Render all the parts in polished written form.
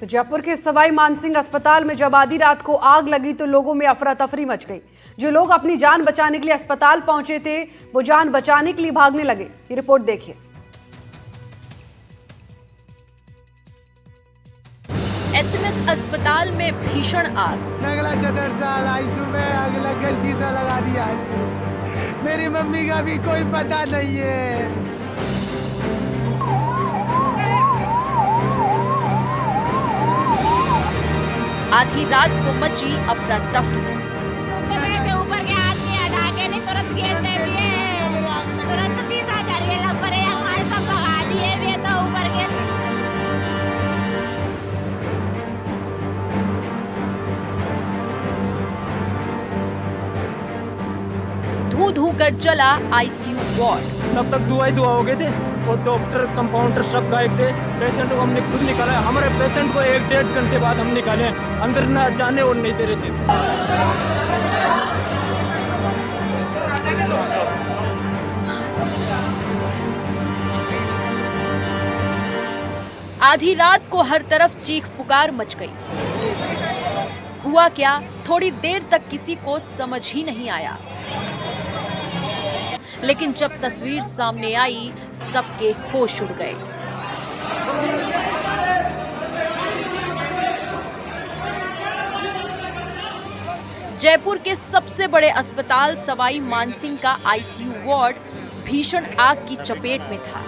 तो जयपुर के सवाई मानसिंह अस्पताल में जब आधी रात को आग लगी तो लोगों में अफरा तफरी मच गई। जो लोग अपनी जान बचाने के लिए अस्पताल पहुंचे थे वो जान बचाने के लिए भागने लगे। ये रिपोर्ट देखिए। एसएमएस अस्पताल में भीषण आग। अगला 74 साल आईसीयू में आग लग गई, शीशा लगा दिया आईसीयू। मेरी मम्मी का भी कोई पता नहीं है। आधी रात को मची अफरा तफरी। ऊपर के आदमी हटा के नहीं तुरंत गेट दे दिए, तुरंत 30,000 ये लग पड़े हमारे सब भगा दिए वे तो ऊपर के। धू धू कर जला आईसीयू वार्ड। तब तक दुआ हो गए थे और डॉक्टर कंपाउंडर सब गायब थे। पेशेंट को हमने खुद निकाला। हमारे पेशेंट को 1-1.5 घंटे बाद हम निकाले, अंदर न जाने और नहीं दे रहे थे। आधी रात को हर तरफ चीख पुकार मच गई। हुआ क्या, थोड़ी देर तक किसी को समझ ही नहीं आया, लेकिन जब तस्वीर सामने आई सबके होश उड़ गए। जयपुर के सबसे बड़े अस्पताल सवाई मानसिंह का आईसीयू वार्ड भीषण आग की चपेट में था।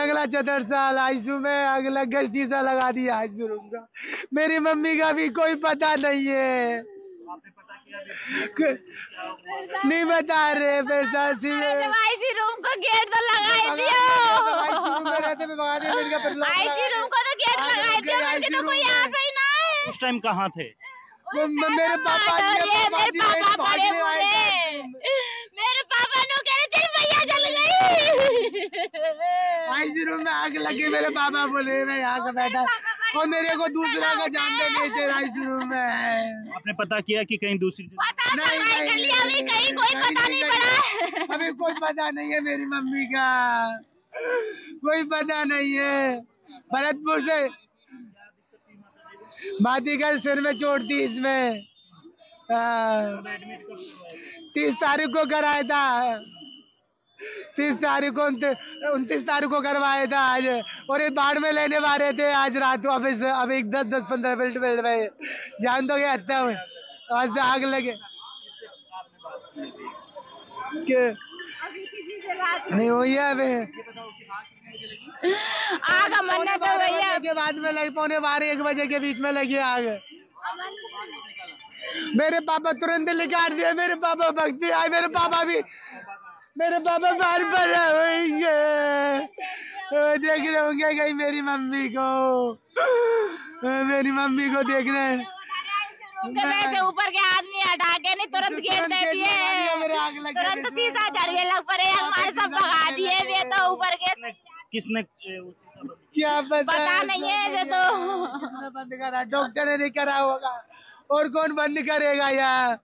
अगला 74 साल आईसीयू में आग लग गई, शीशा लगा दिया आईसीयू रूम का। मेरी मम्मी का भी कोई पता नहीं है। नहीं बता रहे। आईसी रूम को गेट तो लगाए दियो। आईसीयू में रहते में भगा दिया। आईसी रूम को तो गेट लगाए दियो, मुझे तो कोई आता ही ना है। उस टाइम कहाँ थे? मेरे पापा नो कह रहे तेरी भैया जल गई। आईसीयू रूम में आग लगी, मेरे पापा बोले मैं यहाँ का बैठा और मेरे को दूसरा का जानते नहीं थे। आईसीयू रूम में आपने पता किया कि कहीं दूसरी नहीं, कहीं कोई पता नहीं पड़ा। अभी कोई पता नहीं है। मेरी मम्मी का कोई पता नहीं है। भरतपुर से मातीगढ़ सिर में चोट थी इसमें। 30 तारीख को कराया था। 30 तारीख को 29 तारीख को करवाया था आज, और ये बाढ़ में लेने वाले थे आज रात वापस। अभी 10-15 मिनट में जान तो गया था आज आग लगे। नहीं हुई है अभी आग। मन्नत तो भैया के बाद में लगी, 12:15-1 बजे के बीच में लगी आग। मेरे पापा तुरंत निकाल दिए। मेरे पापा भक्ति आए। मेरे पापा बार पर होंगे, देख रहे होंगे कहीं मेरी मम्मी को देख रहे हैं। ऊपर के आदमी हटा के नहीं तुरंत गेट दे दिए, तुरंत 30,000 ये लग पड़े हमारे सब भगा दिए वे तो ऊपर के। किसने क्या पता नहीं है। तो बंद करा, डॉक्टर ने नहीं करा होगा और कौन बंद करेगा यार।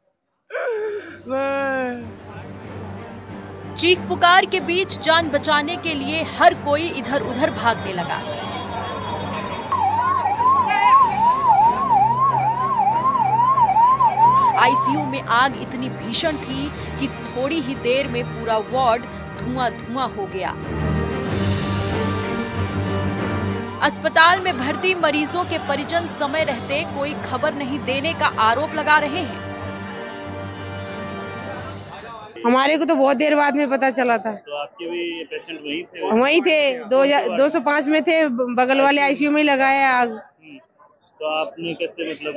चीख पुकार के बीच जान बचाने के लिए हर कोई इधर उधर भागने लगा। आईसीयू में आग इतनी भीषण थी कि थोड़ी ही देर में पूरा वार्ड धुआं हो गया। अस्पताल में भर्ती मरीजों के परिजन समय रहते कोई खबर नहीं देने का आरोप लगा रहे हैं। हमारे को तो बहुत देर बाद में पता चला था। तो आपके भी पेशेंट वहीं थे 205 में थे, बगल वाले आईसीयू में ही लगाया आग। तो आपने कैसे, मतलब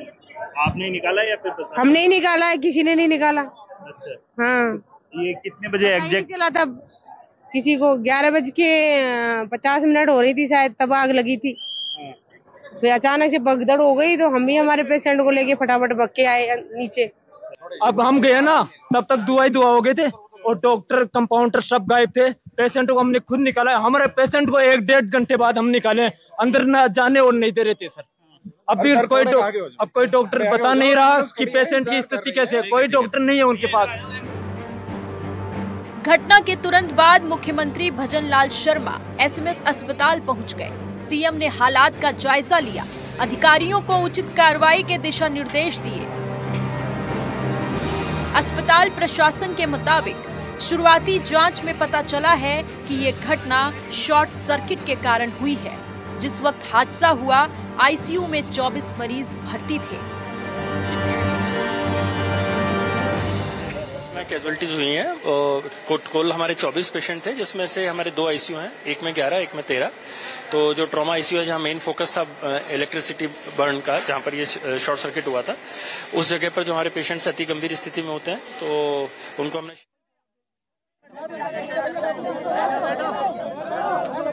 आपने निकाला या फिर हमने ही निकाला है, किसी ने नहीं निकाला। अच्छा। हाँ। ये कितने बजे एग्जैक्ट चला था? किसी को 11:50 हो रही थी शायद, तब आग लगी थी। फिर अचानक से भगदड़ हो गई तो हम भी हमारे पेशेंट को लेके फटाफट भाग के आए नीचे। अब हम गए ना, तब तक दुआ हो गए थे और डॉक्टर कंपाउंडर सब गायब थे। पेशेंट को हमने खुद निकाला। हमारे पेशेंट को 1-1.5 घंटे बाद हम निकाले, अंदर न जाने और नहीं दे रहे थे सर। अभी कोई डॉक्टर बता नहीं रहा कि पेशेंट की स्थिति कैसे है। कोई डॉक्टर नहीं है उनके पास। घटना के तुरंत बाद मुख्यमंत्री भजनलाल शर्मा एसएमएस अस्पताल पहुंच गए। सीएम ने हालात का जायजा लिया, अधिकारियों को उचित कार्रवाई के दिशा निर्देश दिए। अस्पताल प्रशासन के मुताबिक शुरुआती जांच में पता चला है कि ये घटना शॉर्ट सर्किट के कारण हुई है। जिस वक्त हादसा हुआ, आईसीयू में 24 मरीज भर्ती थे। इसमें कैजुअलिटीज हुई हैं और कुल हमारे 24 पेशेंट थे, जिसमें से हमारे 2 आईसीयू हैं, एक में 11, एक में 13। तो जो ट्रॉमा आईसीयू है, जहाँ मेन फोकस था इलेक्ट्रिसिटी बर्न का, जहाँ पर ये शॉर्ट सर्किट हुआ था, उस जगह पर जो हमारे पेशेंट्स अति गंभीर स्थिति में होते हैं, तो उनको हमने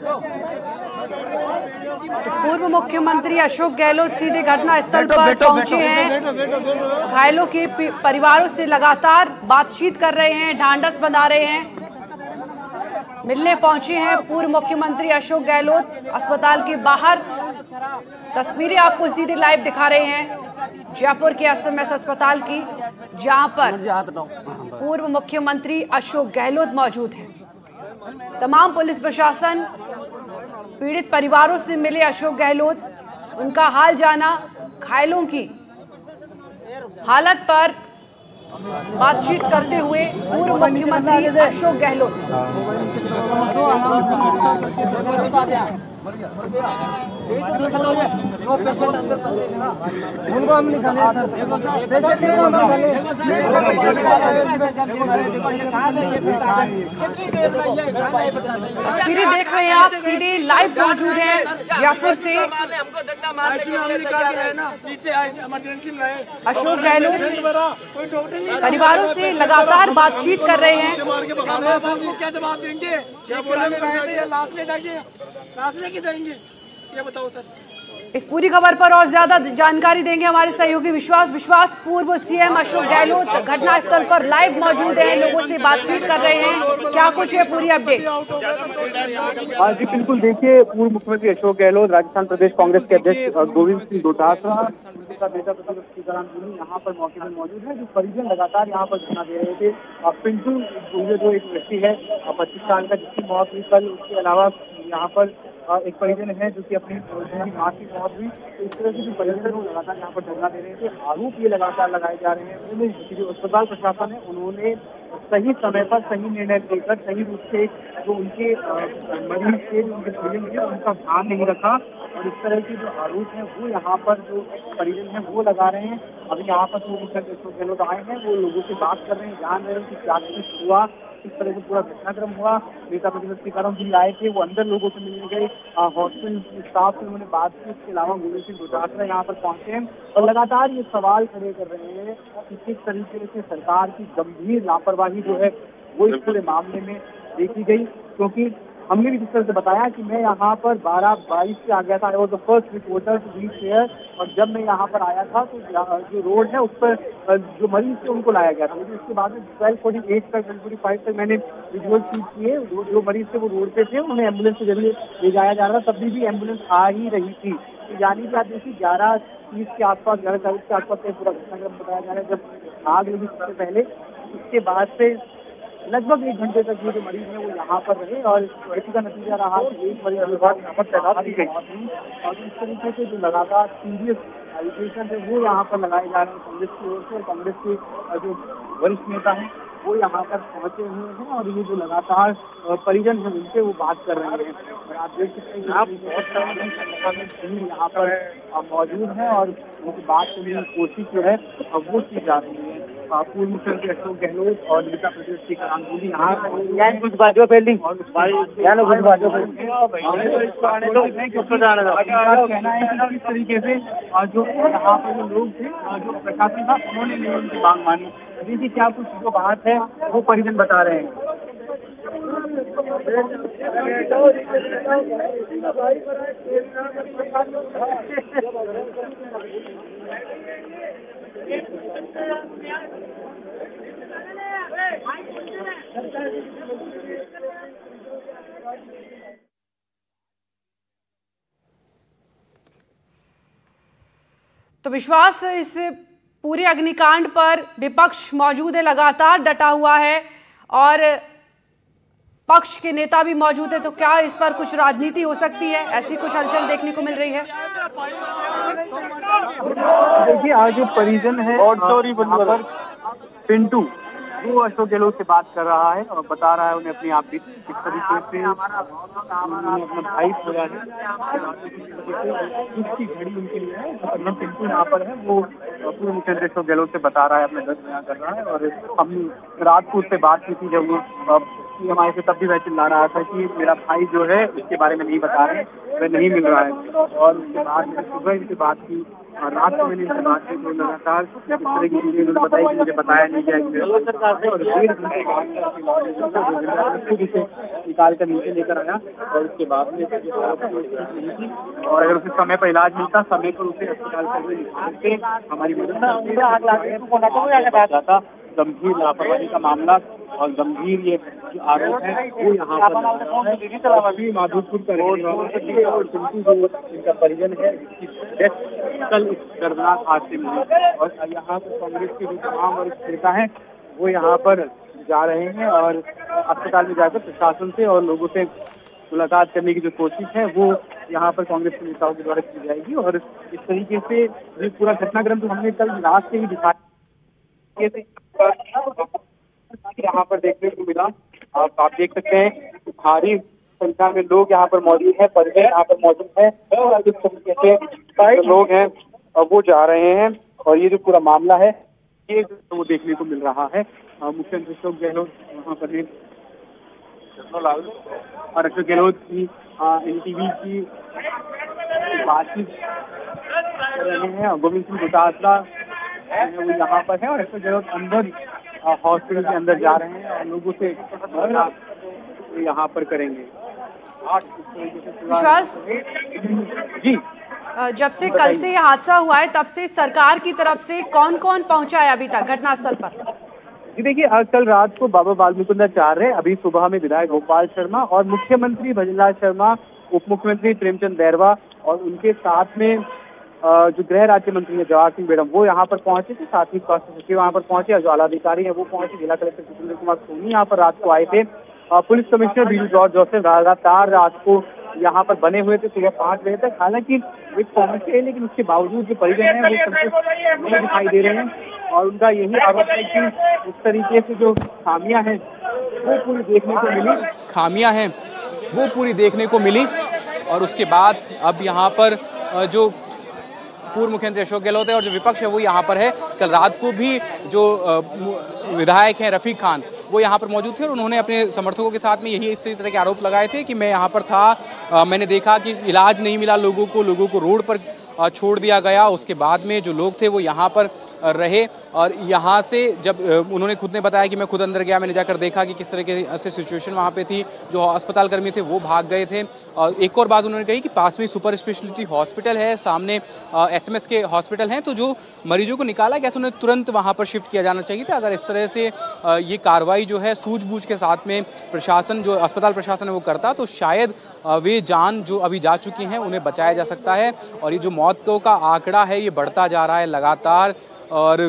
तो पूर्व मुख्यमंत्री अशोक गहलोत सीधे घटना स्थल पर पहुंचे हैं। घायलों के परिवारों से लगातार बातचीत कर रहे हैं, ढांढस बंधा रहे हैं। मिलने पहुंचे हैं पूर्व मुख्यमंत्री अशोक गहलोत अस्पताल के बाहर। तस्वीरें आपको सीधे लाइव दिखा रहे हैं जयपुर के एसएमएस अस्पताल की, जहां पर पूर्व मुख्यमंत्री अशोक गहलोत मौजूद हैं। तमाम पुलिस प्रशासन, पीड़ित परिवारों से मिले अशोक गहलोत, उनका हाल जाना, घायलों की हालत पर बातचीत करते हुए पूर्व मुख्यमंत्री अशोक गहलोत। तस्वीरें देख रहे हैं आप, सीधे लाइव मौजूद हैं जयपुर से। अशोक गहलोत परिवारों से लगातार बातचीत कर रहे हैं। क्या जवाब देंगे? क्या बोलेंगे? लाश ले जाएंगे, लाश लेके जाएंगे, ये बताओ सर। इस पूरी खबर पर और ज्यादा जानकारी देंगे हमारे सहयोगी विश्वास। पूर्व सीएम अशोक गहलोत घटनास्थल पर लाइव मौजूद हैं, लोगों से बातचीत कर रहे हैं। क्या कुछ है पूरी अपडेट? हाँ जी बिल्कुल, देखिए पूर्व मुख्यमंत्री अशोक गहलोत, राजस्थान प्रदेश कांग्रेस के अध्यक्ष गोविंद सिंह डोटासरा का बेटा यहाँ पर मौके पर मौजूद है। जो परिजन लगातार यहाँ पर धरना दे रहे थे। पिंटू जो एक व्यक्ति है 25 साल का, जिसकी मौत हुई कल, उसके अलावा यहाँ पर एक परिजन है जो कि अपनी मां की मौत हुई। तो इस तरह से जो परिजन है वो लगातार यहाँ पर धरना दे रहे थे। आरोप ये लगातार लगाए जा रहे हैं। जो अस्पताल प्रशासन है, उन्होंने सही समय पर सही निर्णय लेकर सही रूप से जो उनके मरीज थे, जो उनके परिजन थे, उनका ध्यान नहीं रखा। और इस तरह के जो आरोप है वो यहाँ पर जो परिजन है वो लगा रहे हैं। अभी यहाँ पर पूर्व मुख्यमंत्री अशोक गहलोत आए हैं, वो लोगों से बात कर रहे हैं, जान रहे हैं कि क्या कुछ हुआ, किस तरह से पूरा घटनाक्रम हुआ। नेता प्रतिपक्ष सीताराम जी आए थे, वो अंदर लोगों से मिलने गए, हॉस्पिटल स्टाफ से उन्होंने बात की। इसके अलावा गोविंद सिंह डोटासरा यहाँ पर पहुंचे हैं और लगातार ये सवाल खड़े कर रहे हैं कि किस तरीके से सरकार की गंभीर लापरवाही जो है वो इस पूरे मामले में देखी गई। क्योंकि हमने भी जिस तरह से बताया कि मैं यहाँ पर 12:22 से आ गया था, और the first reporter to reach here. और जब मैं यहाँ पर आया था तो जो रोड है उस पर जो मरीज थे उनको लाया गया था। लेकिन उसके बाद में 12:48 तक 12:45 तक मैंने विजुअल शूट किए। जो मरीज थे वो रोड पे थे, उन्हें एम्बुलेंस के जरिए ले जाया जा रहा था। तभी भी एम्बुलेंस आ ही रही थी। तो यानी कि आप देखिए 11:30 के आसपास, 11:40 के आसपास पूरा घटनाक्रम बताया जा रहा है। जब आग लगी सबसे पहले, उसके बाद से लगभग 1 घंटे तक ये जो मरीज है वो यहाँ पर रहे। और इसी का नतीजा रहा कि एक मरीज यहाँ पर तैनात की गई। और इस तरीके से जो लगातार सीरियस एलिगेशन है वो यहाँ पर लगाए जा रहे हैं कांग्रेस की ओर से। और कांग्रेस के जो वरिष्ठ नेता हैं वो यहाँ पर पहुंचे हुए हैं और ये जो लगातार परिजन है उनसे वो बात कर रहे हैं। और आप देख सकते हैं आप बहुत यहाँ पर मौजूद हैं और उनकी बात करने की कोशिश जो है वो की जा रही है। पूर्व मुख्यमंत्री अशोक गहलोत और नेता प्रतिपक्ष सीताराम जी यहाँ कुछ बाजू फील्डिंग कहना है कि किस तरीके से जो यहाँ पर जो लोग थे, जो प्रशासन था, उन्होंने उनकी मांग मानी। देखिए क्या कुछ जो बात है वो परिजन बता रहे हैं। तो विश्वास, इस पूरे अग्निकांड पर विपक्ष मौजूद है, लगातार डटा हुआ है और पक्ष के नेता भी मौजूद है, तो क्या इस पर कुछ राजनीति हो सकती है? ऐसी कुछ हलचल देखने को मिल रही है। देखिए, आज जो परिजन है पिंटू, वो अशोक गहलोत से बात कर रहा है और बता रहा है उन्हें अपनी आप किस तरीके से अपना भाई खोया है, उसकी घड़ी उनके लिए है। मतलब पिंटू यहाँ पर है, वो पूर्व मुख्यमंत्री अशोक गहलोत से बता रहा है, अपने दर्द बयां कर रहा है। और हमने रात को उससे बात की थी, जब वो हमारे से तब भी वह चिल्ला रहा था कि मेरा भाई जो है उसके बारे में नहीं बता रहे, वह नहीं मिल रहा है। और उसके बाद मैंने सुबह इनसे बात की और रात को मैंने इनसे बात की, तो लगातार इस तरह की चीजें उन्होंने बताई कि मुझे बताया नहीं गया और खुद इसे निकाल कर नीचे लेकर आया। और उसके बाद में और अगर उसे समय पर इलाज मिलता, समय पर उसे अस्पताल से हमारी मदद जाता। गंभीर लापरवाही का मामला और गंभीर ये जो आरोप है वो यहाँ पर माधोपुर का और इनका परिजन है, कल इस दर्दनाक हादसे में। और यहाँ पर कांग्रेस के जो तमाम वरिष्ठ नेता हैं वो यहाँ पर जा रहे हैं और अस्पताल में जाकर प्रशासन से और लोगों से मुलाकात करने की जो कोशिश है वो यहाँ पर कांग्रेस के नेताओं के द्वारा की जाएगी। और इस तरीके से ये पूरा घटनाक्रम तो हमने कल रात से ही दिखाया, यहाँ पर देखने को मिला। आप देख सकते हैं भारी संख्या में लोग यहाँ पर मौजूद है, परिजन यहाँ पर मौजूद है। जिस तरीके से लोग हैं वो जा रहे हैं और ये जो पूरा मामला है ये वो देखने को मिल रहा है। मुख्यमंत्री अशोक गहलोत वहाँ पर और अशोक गहलोत की NTV की बातचीत कर रहे हैं। गोविंद सिंह डोटासरा वो यहाँ पर है और अशोक गहलोत अंदर हॉस्पिटल के अंदर जा रहे हैं और लोगों से यहाँ पर करेंगे। विश्वास जी, जब से कल से ये हादसा हुआ है तब से सरकार की तरफ से कौन कौन पहुंचा है अभी तक घटनास्थल पर? जी देखिए, कल रात को बाबा बालमुकुंदाचार्य, अभी सुबह में विधायक गोपाल शर्मा और मुख्यमंत्री भजनलाल शर्मा, उप मुख्यमंत्री प्रेमचंद बैरवा और उनके साथ में जो गृह राज्य मंत्री है जवाहर सिंह बेडम वो यहाँ पर पहुंचे थे। साथ ही स्वास्थ्य सचिव यहाँ पर पहुंचे और जो आला अधिकारी है वो पहुंचे। जिला कलेक्टर जितेंद्र कुमार सोनी यहाँ पर रात को आए थे। Police commissioner Biju George Joseph लगातार रात को यहाँ पर बने हुए थे सुबह 5 बजे तक। हालांकि एक पहुंचे है लेकिन उसके बावजूद जो परिजन है वो संतुष्ट नहीं दिखाई दे रहे हैं और उनका यही आरोप है कि इस तरीके से जो खामियां हैं वो पूरी देखने को मिली और उसके बाद अब यहाँ पर जो पूर्व मुख्यमंत्री अशोक गहलोत है और जो विपक्ष है वो यहाँ पर है। कल रात को भी जो विधायक हैं रफीक खान वो यहाँ पर मौजूद थे और उन्होंने अपने समर्थकों के साथ में यही इसी तरह के आरोप लगाए थे कि मैं यहाँ पर था, मैंने देखा कि इलाज नहीं मिला लोगों को रोड पर छोड़ दिया गया। उसके बाद में जो लोग थे वो यहाँ पर रहे और यहाँ से जब उन्होंने खुद ने बताया कि मैं खुद अंदर गया, मैंने जाकर देखा कि किस तरह से सिचुएशन वहाँ पे थी। जो अस्पताल कर्मी थे वो भाग गए थे। और एक और बात उन्होंने कही कि पास में सुपर स्पेशलिटी हॉस्पिटल है, सामने SMS के हॉस्पिटल हैं, तो जो मरीजों को निकाला गया तो उन्हें तुरंत वहाँ पर शिफ्ट किया जाना चाहिए था। अगर इस तरह से ये कार्रवाई जो है सूझबूझ के साथ में प्रशासन, जो अस्पताल प्रशासन है वो करता तो शायद वे जान जो अभी जा चुकी हैं उन्हें बचाया जा सकता है। और ये जो मौतों का आंकड़ा है ये बढ़ता जा रहा है लगातार और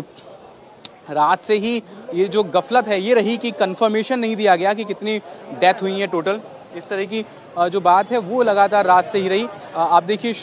रात से ही ये जो गफलत है ये रही कि कंफर्मेशन नहीं दिया गया कि कितनी डेथ हुई है टोटल। इस तरह की जो बात है वो लगातार रात से ही रही। आप देखिए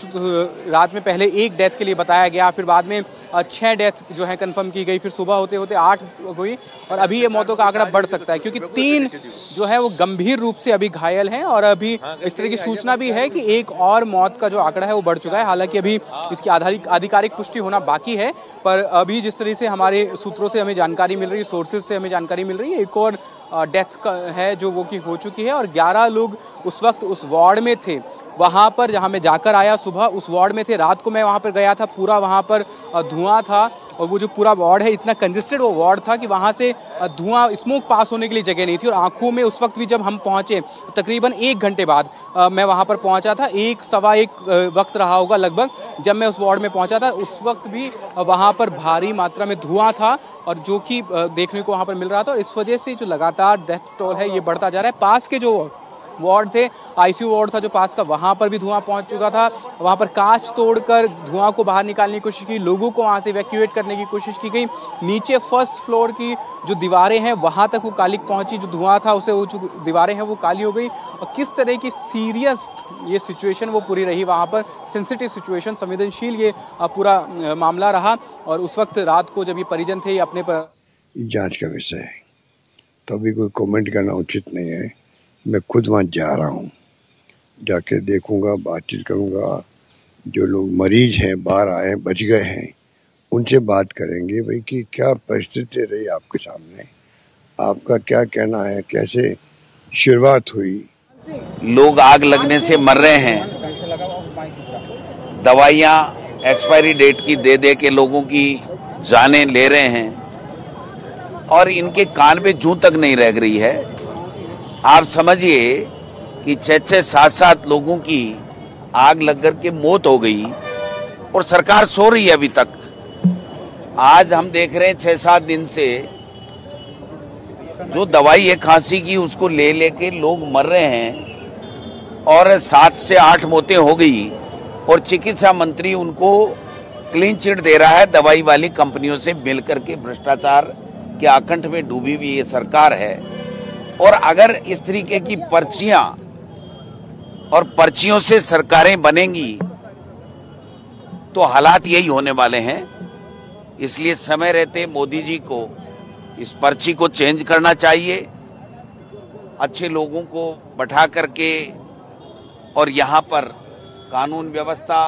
रात में पहले 1 डेथ के लिए बताया गया, फिर बाद में 6 डेथ जो है कंफर्म की गई, फिर सुबह होते होते 8 हुई और अभी ये मौतों का आंकड़ा बढ़ सकता है क्योंकि 3 जो है वो गंभीर रूप से अभी घायल हैं और अभी इस तरह की सूचना भी है कि एक और मौत का जो आंकड़ा है वो बढ़ चुका है। हालांकि अभी इसकी आधिकारिक पुष्टि होना बाकी है, पर अभी जिस तरह से हमारे सूत्रों से हमें जानकारी मिल रही है, सोर्सेज से हमें जानकारी मिल रही है, एक और डेथ है जो वो की हो चुकी है और 11 लोग उस वक्त उस वार्ड में थे। वहाँ पर जहाँ मैं जाकर आया सुबह उस वार्ड में थे, रात को मैं वहाँ पर गया था, पूरा वहाँ पर धुआं था और वो जो पूरा वार्ड है इतना कंजेस्टेड वो वार्ड था कि वहाँ से धुआं स्मोक पास होने के लिए जगह नहीं थी। और आंखों में उस वक्त भी जब हम पहुँचे तकरीबन 1 घंटे बाद मैं वहाँ पर पहुँचा था, 1-1:15 वक्त रहा होगा लगभग जब मैं उस वार्ड में पहुँचा था। उस वक्त भी वहाँ पर भारी मात्रा में धुआं था और जो कि देखने को वहाँ पर मिल रहा था और इस वजह से जो लगातार डेथ टोल है ये बढ़ता जा रहा है। पास के जो वार्ड थे, आईसीयू वार्ड था जो पास का, वहाँ पर भी धुआं पहुँच चुका था। वहाँ पर कांच तोड़कर धुआं को बाहर निकालने की कोशिश की, लोगों को वहाँ से इवैक्यूएट करने की कोशिश की गई। नीचे फर्स्ट फ्लोर की जो दीवारें हैं वहाँ तक वो कालिक पहुँची, जो धुआं था उसे वो जो दीवारें हैं वो काली हो गई। और किस तरह की सीरियस ये सिचुएशन वो पूरी रही, वहाँ पर सेंसिटिव सिचुएशन, संवेदनशील ये पूरा मामला रहा। और उस वक्त रात को जब ये परिजन थे, ये अपने पर जांच का विषय है, तो अभी कोई कमेंट करना उचित नहीं है। मैं खुद वहाँ जा रहा हूँ, जाके देखूंगा, बातचीत करूंगा। जो लोग मरीज हैं, बाहर आए, बच गए हैं, उनसे बात करेंगे भाई कि क्या परिस्थिति रही आपके सामने, आपका क्या कहना है, कैसे शुरुआत हुई। लोग आग लगने से मर रहे हैं, दवाइयाँ एक्सपायरी डेट की दे दे के लोगों की जानें ले रहे हैं और इनके कान पे जूं तक नहीं रह रही है। आप समझिए कि 6-6, 7-7 लोगों की आग लगकर के मौत हो गई और सरकार सो रही है अभी तक। आज हम देख रहे हैं 6-7 दिन से जो दवाई है खांसी की उसको ले लेके लोग मर रहे हैं और 7 से 8 मौतें हो गई और चिकित्सा मंत्री उनको क्लीन चिट दे रहा है। दवाई वाली कंपनियों से मिलकर के भ्रष्टाचार के आकंठ में डूबी हुई ये सरकार है। और अगर इस तरीके की पर्चियां और पर्चियों से सरकारें बनेंगी तो हालात यही होने वाले हैं। इसलिए समय रहते मोदी जी को इस पर्ची को चेंज करना चाहिए, अच्छे लोगों को बैठा करके और यहाँ पर कानून व्यवस्था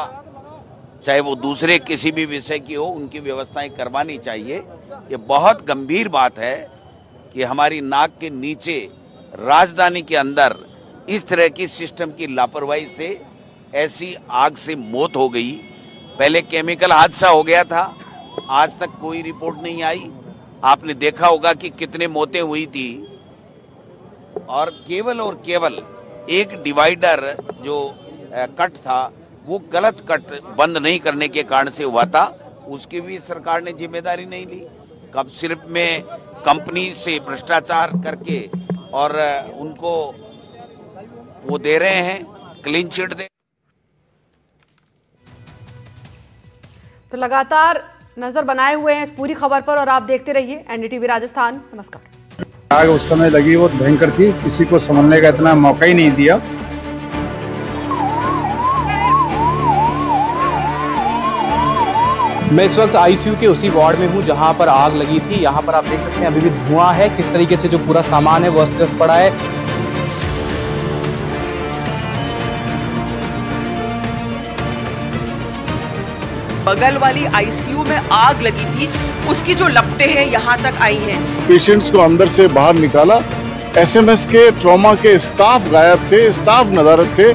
चाहे वो दूसरे किसी भी विषय की हो उनकी व्यवस्थाएं करवानी चाहिए। ये बहुत गंभीर बात है कि हमारी नाक के नीचे राजधानी के अंदर इस तरह की सिस्टम की लापरवाही से ऐसी आग से मौत हो गई। पहले केमिकल हादसा हो गया था, आज तक कोई रिपोर्ट नहीं आई। आपने देखा होगा कि कितने मौतें हुई थी और केवल एक डिवाइडर जो कट था वो गलत कट बंद नहीं करने के कारण से हुआ था, उसकी भी सरकार ने जिम्मेदारी नहीं ली। कब सिर्फ में कंपनी से भ्रष्टाचार करके और उनको वो दे रहे हैं क्लीन चिट दे। तो लगातार नजर बनाए हुए हैं इस पूरी खबर पर और आप देखते रहिए एनडीटीवी राजस्थान। नमस्कार। आग उस समय लगी वो भयंकर थी, किसी को संभलने का इतना मौका ही नहीं दिया। मैं इस वक्त आईसीयू के उसी वार्ड में हूं जहां पर आग लगी थी। यहां पर आप देख सकते हैं अभी भी धुआं है, किस तरीके से जो पूरा सामान है वो अस्त व्यस्त पड़ा है। बगल वाली आईसीयू में आग लगी थी, उसकी जो लपटें हैं यहां तक आई हैं। पेशेंट्स को अंदर से बाहर निकाला, एसएमएस के ट्रॉमा के स्टाफ गायब थे, स्टाफ नदारत थे।